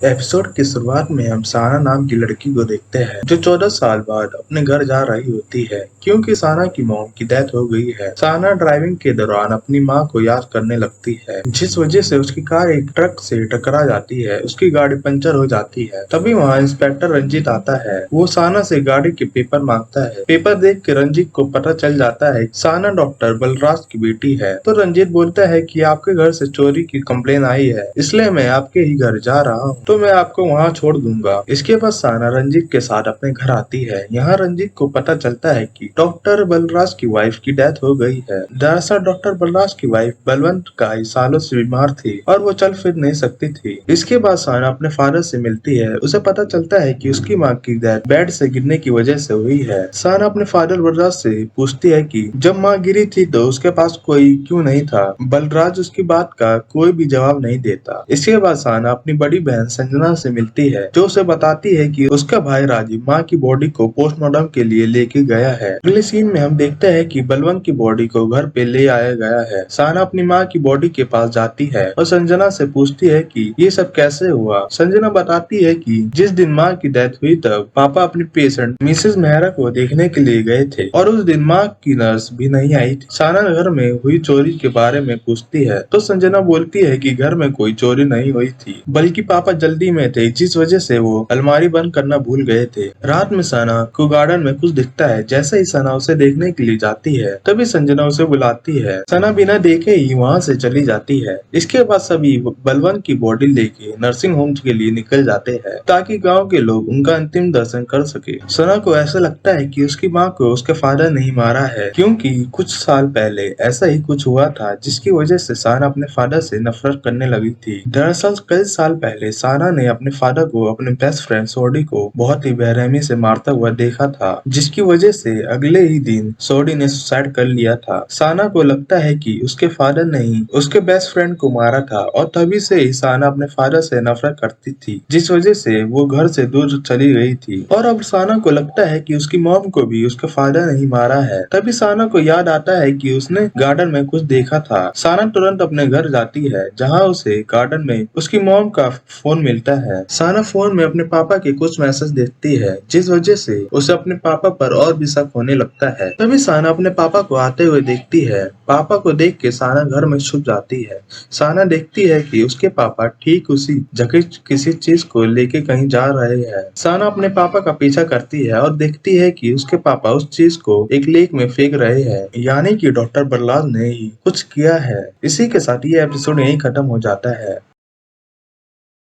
Episode की शुरुआत में हम साना नाम की लड़की को देखते हैं जो 14 साल बाद अपने घर जा रही होती है क्योंकि साना की मॉम की डेथ हो गई है। साना ड्राइविंग के दौरान अपनी मां को याद करने लगती है जिस वजह से उसकी कार एक ट्रक से टकरा जाती है। उसकी गाड़ी पंचर हो जाती है। तभी वहां इंस्पेक्टर रंजीत आता है। वो साना से गाड़ी के पेपर मांगता है। पेपर देख के रंजीत को पता चल जाता है साना डॉक्टर बलराज की बेटी है। तो रंजीत बोलता है कि आपके घर से चोरी की कंप्लेन आई है, इसलिए मैं आपके ही घर जा रहा हूँ, तो मैं आपको वहाँ छोड़ दूंगा। इसके बाद साना रंजीत के साथ अपने घर आती है। यहाँ रंजीत को पता चलता है कि डॉक्टर बलराज की वाइफ की डेथ हो गई है। दरअसल डॉक्टर बलराज की वाइफ बलवंत कई सालों से बीमार थी और वो चल फिर नहीं सकती थी। इसके बाद साना अपने फादर से मिलती है। उसे पता चलता है कि उसकी माँ की डेथ बेड से गिरने की वजह से हुई है। साना अपने फादर बलराज से पूछती है कि जब माँ गिरी थी तो उसके पास कोई क्यों नहीं था। बलराज उसकी बात का कोई भी जवाब नहीं देता। इसके बाद साना अपनी बड़ी बहन संजना से मिलती है जो उसे बताती है कि उसका भाई राजीव माँ की बॉडी को पोस्टमार्टम के लिए लेके गया है। अगले सीन में हम देखते हैं कि बलवंत की बॉडी को घर पे ले आया गया है। साना अपनी माँ की बॉडी के पास जाती है और संजना से पूछती है कि ये सब कैसे हुआ। संजना बताती है कि जिस दिन माँ की डेथ हुई तब पापा अपनी पेशेंट मिसेस मेहरा को देखने के लिए गए थे और उस दिन माँ की नर्स भी नहीं आई थी। साना घर में हुई चोरी के बारे में पूछती है तो संजना बोलती है कि घर में कोई चोरी नहीं हुई थी, बल्कि पापा जल्दी में थे जिस वजह से वो अलमारी बंद करना भूल गए थे। रात में सना को गार्डन में कुछ दिखता है। जैसे ही सना उसे देखने के लिए जाती है तभी संजना उसे बुलाती है। सना बिना देखे ही वहाँ से चली जाती है। इसके बाद सभी बलवंत की बॉडी लेके नर्सिंग होम के लिए निकल जाते हैं ताकि गाँव के लोग उनका अंतिम दर्शन कर सके। सना को ऐसा लगता है कि उसकी माँ को उसके फादर नहीं मारा है क्योंकि कुछ साल पहले ऐसा ही कुछ हुआ था जिसकी वजह से साना अपने फादर से नफरत करने लगी थी। दरअसल कई साल पहले साना ने अपने फादर को अपने बेस्ट फ्रेंड सोडी को बहुत ही बेरहमी से मारता हुआ देखा था, जिसकी वजह से अगले ही दिन सोडी ने सुसाइड कर लिया था। साना को लगता है कि उसके फादर ने ही उसके बेस्ट फ्रेंड को मारा था और तभी से ही साना अपने फादर से नफरत करती थी जिस वजह से वो घर से दूर चली गई थी। और अब साना को लगता है कि उसकी मॉम को भी उसके फादर नहीं मारा है। तभी साना को याद आता है कि उसने गार्डन में कुछ देखा था। साना तुरंत अपने घर जाती है जहाँ उसे गार्डन में उसकी मॉम का फोन मिलता है। साना फोन में अपने पापा के कुछ मैसेज देखती है जिस वजह से उसे अपने पापा पर और भी शक होने लगता है। तभी साना अपने पापा को आते हुए देखती है। पापा को देख के साना घर में छुप जाती है। साना देखती है कि उसके पापा ठीक उसी जगह किसी चीज को लेके कहीं जा रहे हैं। साना अपने पापा का पीछा करती है और देखती है कि उसके पापा उस चीज को एक लेक में फेंक रहे हैं, यानी कि डॉक्टर बलराज ने ही कुछ किया है। इसी के साथ ये एपिसोड यहीं खत्म हो जाता है।